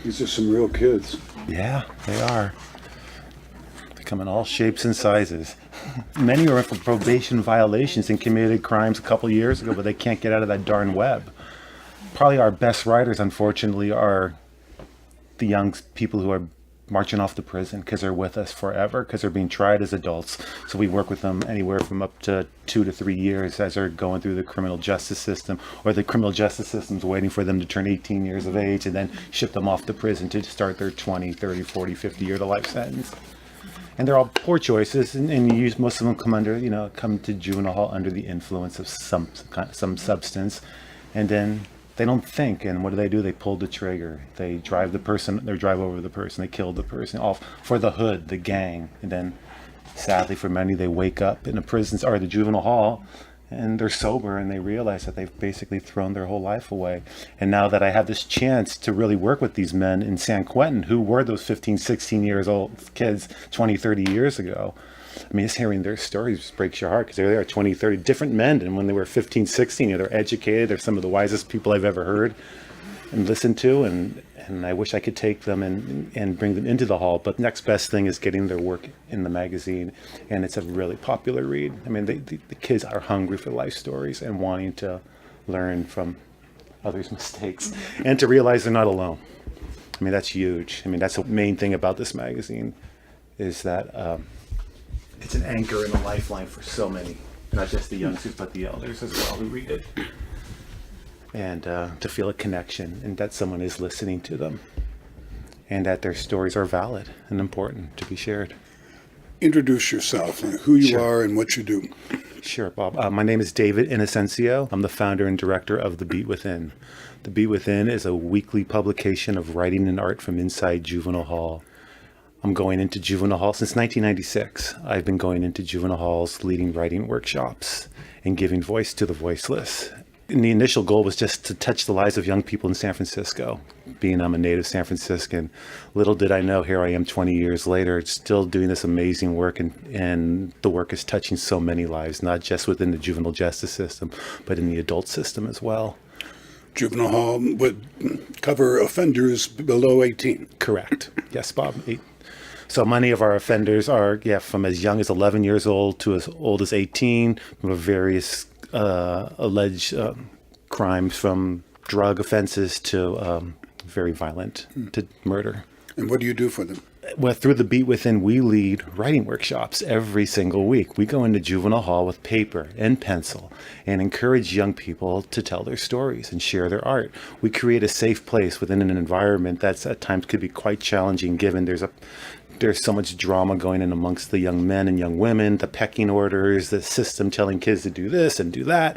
These are some real kids. Yeah, they are. They come in all shapes and sizes. Many are for probation violations and committed crimes a couple years ago, but they can't get out of that darn web. Probably our best writers, unfortunately, are the young people who are marching off to prison because they're with us forever, because they're being tried as adults. So we work with them anywhere from up to 2 to 3 years as they're going through the criminal justice system, or the criminal justice system's waiting for them to turn 18 years of age and then ship them off to prison to start their 20, 30, 40, 50 year to life sentence. And they're all poor choices, and most of them come to juvenile hall under the influence of some substance, and then they don't think. And what do? They pull the trigger. They drive over the person. They kill the person, all for the hood, the gang. And then, sadly for many, they wake up in the prisons or the juvenile hall, and they're sober, and they realize that they've basically thrown their whole life away. And now that I have this chance to really work with these men in San Quentin, who were those 15, 16 years old kids 20, 30 years ago, I mean, just hearing their stories just breaks your heart, because there they are, 20, 30 different men. And when they were 15, 16, they're educated. They're some of the wisest people I've ever heard and listened to. And I wish I could take them and bring them into the hall. But next best thing is getting their work in the magazine. And it's a really popular read. I mean, the kids are hungry for life stories and wanting to learn from others' mistakes and to realize they're not alone. I mean, that's huge. I mean, that's the main thing about this magazine, is that it's an anchor and a lifeline for so many, not just the youngsters, but the elders as well who read it. And to feel a connection, and that someone is listening to them, and that their stories are valid and important to be shared. Introduce yourself, who you Sure. are and what you do. Sure, Bob. My name is David Inocencio. I'm the founder and director of The Beat Within. The Beat Within is a weekly publication of writing and art from inside juvenile hall. I'm going into juvenile hall since 1996. I've been going into juvenile halls, leading writing workshops and giving voice to the voiceless. And the initial goal was just to touch the lives of young people in San Francisco. Being I'm a native San Franciscan, little did I know, here I am 20 years later, still doing this amazing work, and the work is touching so many lives, not just within the juvenile justice system, but in the adult system as well. Juvenile hall would cover offenders below 18. Correct. Yes, Bob. So many of our offenders are, from as young as 11 years old to as old as 18, with various alleged crimes, from drug offenses to very violent, to murder. And what do you do for them? Well, through the Beat Within, we lead writing workshops every single week. We go into juvenile hall with paper and pencil and encourage young people to tell their stories and share their art. We create a safe place within an environment that's at times could be quite challenging, given there's so much drama going in amongst the young men and young women, the pecking orders, the system telling kids to do this and do that.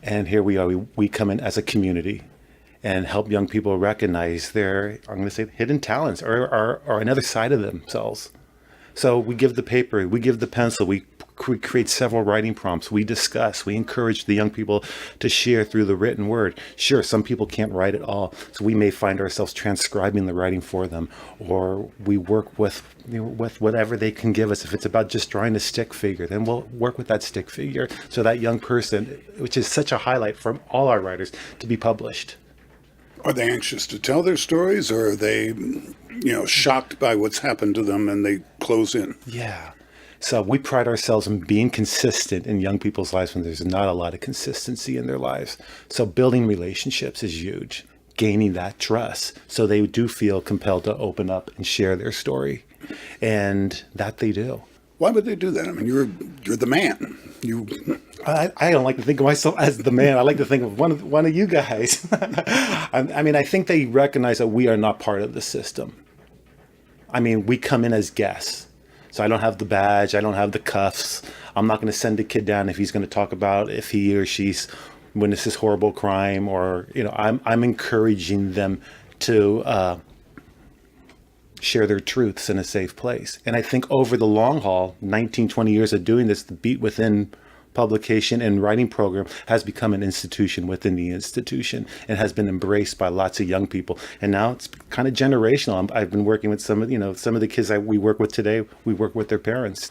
And here we are, we come in as a community and help young people recognize their, I'm going to say, hidden talents or another side of themselves. So we give the paper, we give the pencil, we create several writing prompts, we discuss, we encourage the young people to share through the written word. Sure, some people can't write at all, so we may find ourselves transcribing the writing for them, or we work with whatever they can give us. If it's about just drawing a stick figure, then we'll work with that stick figure, so that young person, which is such a highlight from all our writers, to be published. Are they anxious to tell their stories, or are they, shocked by what's happened to them and they close in? Yeah. So we pride ourselves in being consistent in young people's lives when there's not a lot of consistency in their lives. So building relationships is huge. Gaining that trust, so they do feel compelled to open up and share their story, and that they do. Why would they do that? I mean, you're the man. I don't like to think of myself as the man. I like to think of one of you guys. I mean, I think they recognize that we are not part of the system. I mean, we come in as guests. So I don't have the badge. I don't have the cuffs. I'm not going to send a kid down if he's going to talk about if he or she's witnessed this horrible crime, or, I'm encouraging them to share their truths in a safe place. And I think over the long haul, 19, 20 years of doing this, the Beat Within publication and writing program has become an institution within the institution and has been embraced by lots of young people. And now it's kind of generational. I've been working with some of the kids we work with today. We work with their parents.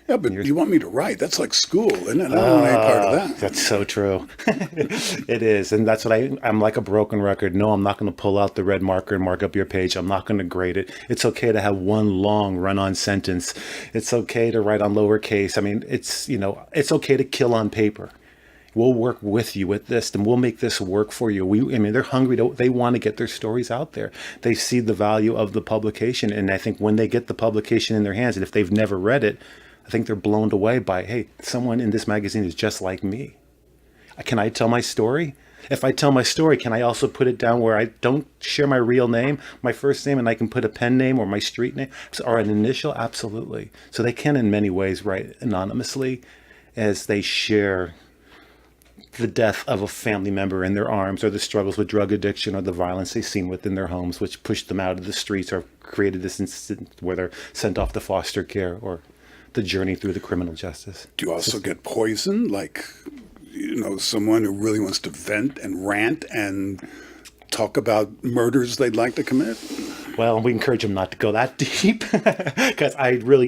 Yeah, but you want me to write? That's like school, isn't it? I don't want any part of that. That's so true. It is. And that's what I'm like a broken record. No, I'm not going to pull out the red marker and mark up your page. I'm not going to grade it. It's okay to have one long run-on sentence. It's okay to write on lowercase. I mean, it's okay to kill on paper. We'll work with you with this, and we'll make this work for you. I mean, they're hungry. They want to get their stories out there. They see the value of the publication. And I think when they get the publication in their hands, and if they've never read it, I think they're blown away by, hey, someone in this magazine is just like me. Can I tell my story? If I tell my story, can I also put it down where I don't share my real name, my first name, and I can put a pen name or my street name or an initial? Absolutely. So they can in many ways write anonymously as they share the death of a family member in their arms, or the struggles with drug addiction, or the violence they've seen within their homes, which pushed them out of the streets or created this incident where they're sent off to foster care, or the journey through the criminal justice. Do you also get poison? Like, someone who really wants to vent and rant and talk about murders they'd like to commit? Well, we encourage them not to go that deep because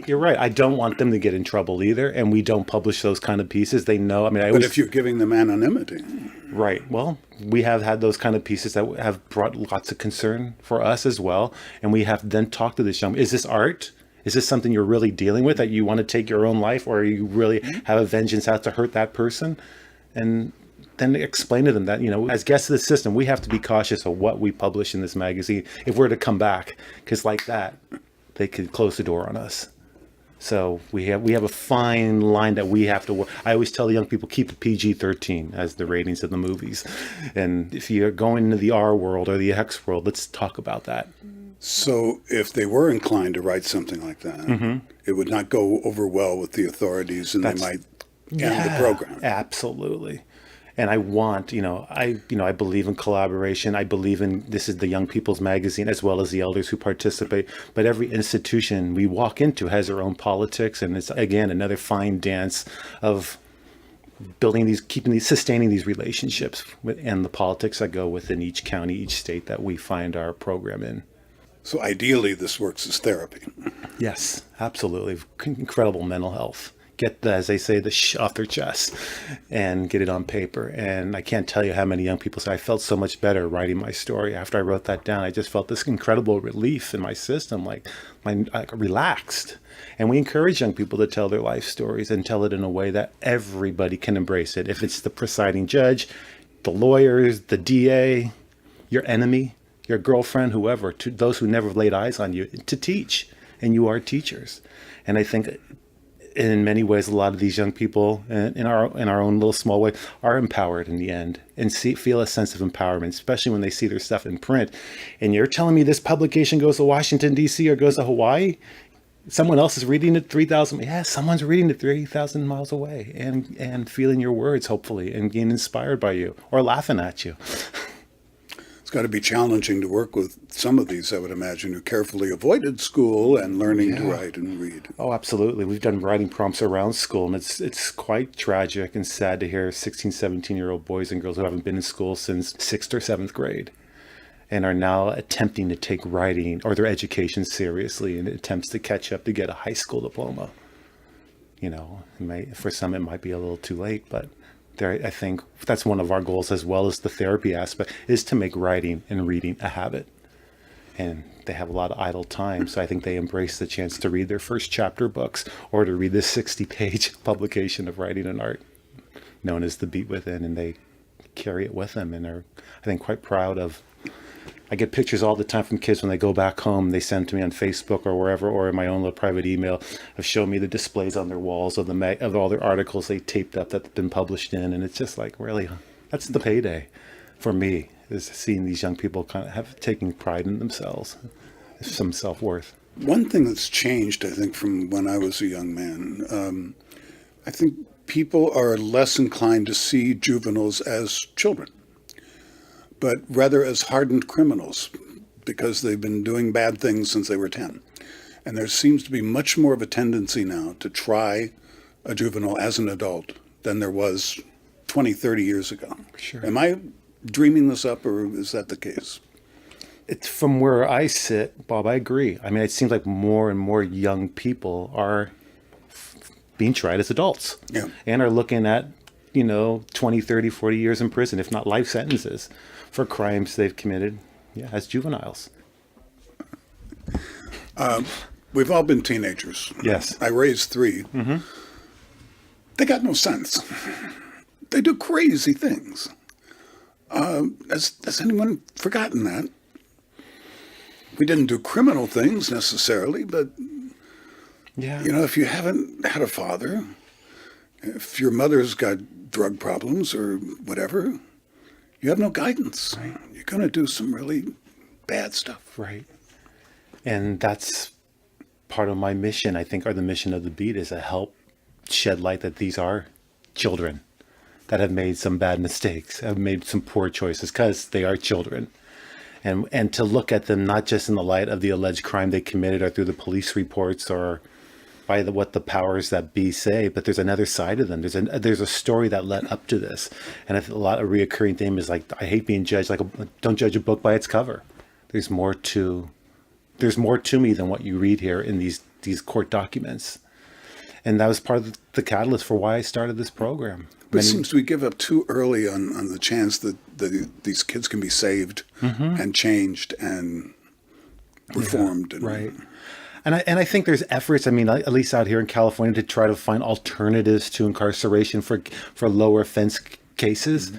you're right. I don't want them to get in trouble either. And we don't publish those kind of pieces. They know. I mean, but if you're giving them anonymity. Right. Well, we have had those kind of pieces that have brought lots of concern for us as well. And we have then talked to this young, is this art? Is this something you're really dealing with, that you want to take your own life, or you really have a vengeance out to hurt that person? And then explain to them that, as guests of the system, we have to be cautious of what we publish in this magazine if we're to come back, because like that, they could close the door on us. So we have a fine line that we have to work. I always tell the young people, keep it PG-13 as the ratings of the movies. And if you're going into the R world or the X world, let's talk about that. So if they were inclined to write something like that, it would not go over well with the authorities, and they might end the program. Absolutely. And I want, I believe in collaboration. I believe in, this is the young people's magazine as well as the elders who participate. But every institution we walk into has their own politics. And it's, again, another fine dance of building sustaining these relationships and the politics that go within each county, each state that we find our program in. So ideally, this works as therapy. Yes, absolutely. Incredible mental health. Get the, as they say, the off their chest and get it on paper. And I can't tell you how many young people say, I felt so much better writing my story. After I wrote that down, I just felt this incredible relief in my system, like relaxed. And we encourage young people to tell their life stories and tell it in a way that everybody can embrace it. If it's the presiding judge, the lawyers, the DA, your enemy, your girlfriend, whoever, to those who never laid eyes on you, to teach. And you are teachers. And I think in many ways, a lot of these young people, in our own little small way, are empowered in the end and feel a sense of empowerment, especially when they see their stuff in print. And you're telling me this publication goes to Washington, D.C. or goes to Hawaii? Someone else is reading it 3,000. Yeah, someone's reading it 3,000 miles away and feeling your words, hopefully, and being inspired by you or laughing at you. It's got to be challenging to work with some of these, I would imagine, who carefully avoided school and learning to write and read. Oh, absolutely. We've done writing prompts around school, and it's quite tragic and sad to hear 16, 17-year-old boys and girls who haven't been in school since 6th or 7th grade and are now attempting to take writing or their education seriously in attempts to catch up to get a high school diploma. For some it might be a little too late, but I think that's one of our goals, as well as the therapy aspect, is to make writing and reading a habit. And they have a lot of idle time, so I think they embrace the chance to read their first chapter books or to read this 60-page publication of Writing and Art, known as The Beat Within, and they carry it with them and are, I think, quite proud of. I get pictures all the time from kids when they go back home. They send to me on Facebook or wherever, or in my own little private email, of showing me the displays on their walls of of all their articles they taped up that have been published in. And it's just like, really, that's the payday for me, is seeing these young people kind of have taking pride in themselves, some self-worth. One thing that's changed, I think, from when I was a young man, I think people are less inclined to see juveniles as children, but rather as hardened criminals, because they've been doing bad things since they were 10. And there seems to be much more of a tendency now to try a juvenile as an adult than there was 20, 30 years ago. Sure. Am I dreaming this up, or is that the case? It's from where I sit, Bob, I agree. I mean, it seems like more and more young people are being tried as adults Yeah. and are looking at, 20, 30, 40 years in prison, if not life sentences, for crimes they've committed, as juveniles. We've all been teenagers. Yes. I raised 3. They got no sense. They do crazy things. Has anyone forgotten that? We didn't do criminal things necessarily, but Yeah. if you haven't had a father, if your mother's got drug problems or whatever, you have no guidance. Right. You're going to do some really bad stuff. Right. And that's part of my mission, I think, or the mission of the Beat, is to help shed light that these are children that have made some bad mistakes, have made some poor choices, because they are children. And to look at them not just in the light of the alleged crime they committed or through the police reports or by what the powers that be say, but there's another side of them. There's a story that led up to this. And I think a lot of reoccurring theme is like, I hate being judged, don't judge a book by its cover. There's more to me than what you read here in these court documents. And that was part of the catalyst for why I started this program. But it seems we give up too early on the chance that these kids can be saved and changed and reformed. Yeah, right. And I think there's efforts, at least out here in California, to try to find alternatives to incarceration for lower offense cases.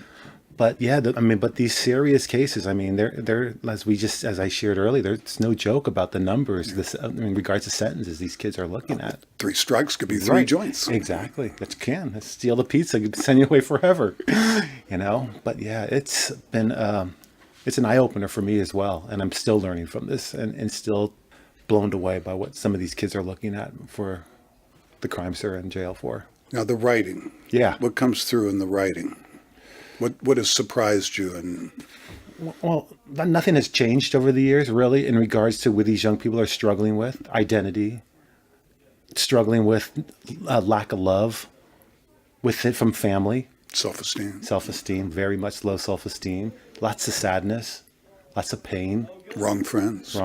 But yeah, but these serious cases, they're as I shared earlier, there's no joke about the numbers. In regards to sentences, these kids are looking at. 3 strikes could be 3 joints. Exactly. Let's steal the pizza, send you away forever. But yeah, it's been it's an eye opener for me as well, and I'm still learning from this, and still blown away by what some of these kids are looking at for the crimes they're in jail for. Now the writing. Yeah. What comes through in the writing? What has surprised you? And well, nothing has changed over the years, really, in regards to what these young people are struggling with: identity, struggling with lack of love, with it from family, self-esteem, very much low self-esteem, lots of sadness, lots of pain, wrong friends,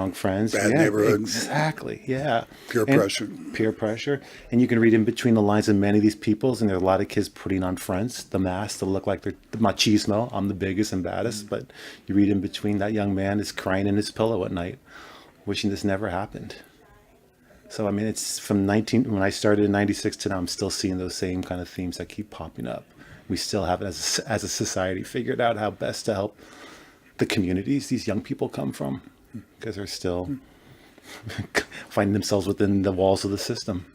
bad neighborhood, exactly, yeah, peer pressure, and you can read in between the lines of many of these peoples, and there's a lot of kids putting on fronts, the mask, to look like they're the machismo. I'm the biggest and baddest, but you read in between, that young man is crying in his pillow at night, wishing this never happened. So it's from when I started in '96 to now, I'm still seeing those same kind of themes that keep popping up. We still haven't, as a society, figured out how best to help the communities these young people come from, because they're still finding themselves within the walls of the system.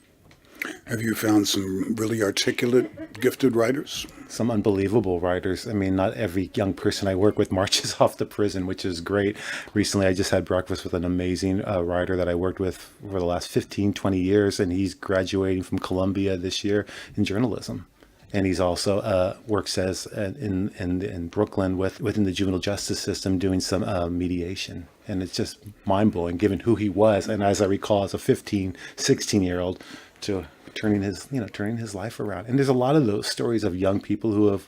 Have you found some really articulate, gifted writers? Some unbelievable writers. Not every young person I work with marches off to prison, which is great. Recently, I just had breakfast with an amazing writer that I worked with for the last 15, 20 years, and he's graduating from Columbia this year in journalism. And he's also works as in Brooklyn within the juvenile justice system, doing some mediation. And it's just mind-blowing, given who he was, and as I recall, as a 15, 16-year-old, to turning his life around. And there's a lot of those stories of young people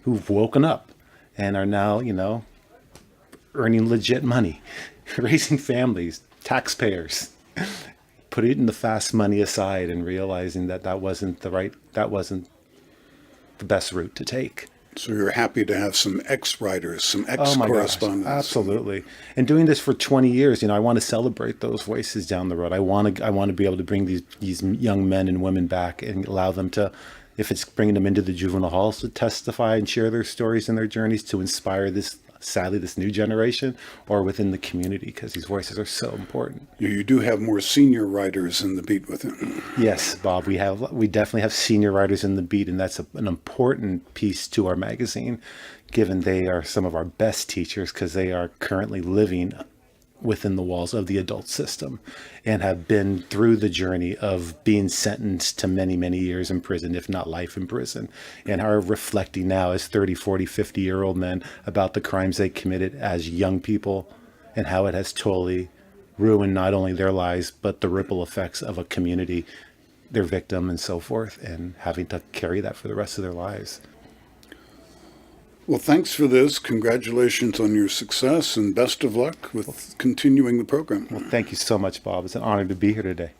who've woken up and are now earning legit money, raising families, taxpayers, putting the fast money aside and realizing that wasn't the best route to take. So you're happy to have some ex-writers, some ex-correspondents. Absolutely. And doing this for 20 years, I want to celebrate those voices down the road. I want to be able to bring these young men and women back and allow them to, if it's bringing them into the juvenile halls, to testify and share their stories and their journeys, to inspire this new generation, or within the community, because these voices are so important. You do have more senior writers in the Beat with him. Yes, Bob, we definitely have senior writers in the Beat, and that's an important piece to our magazine, given they are some of our best teachers, because they are currently living within the walls of the adult system and have been through the journey of being sentenced to many, many years in prison, if not life in prison, and are reflecting now as 30, 40, 50-year-old men about the crimes they committed as young people, and how it has totally ruined not only their lives, but the ripple effects of a community, their victim, and so forth, and having to carry that for the rest of their lives. Well, thanks for this. Congratulations on your success, and best of luck with continuing the program. Well, thank you so much, Bob. It's an honor to be here today.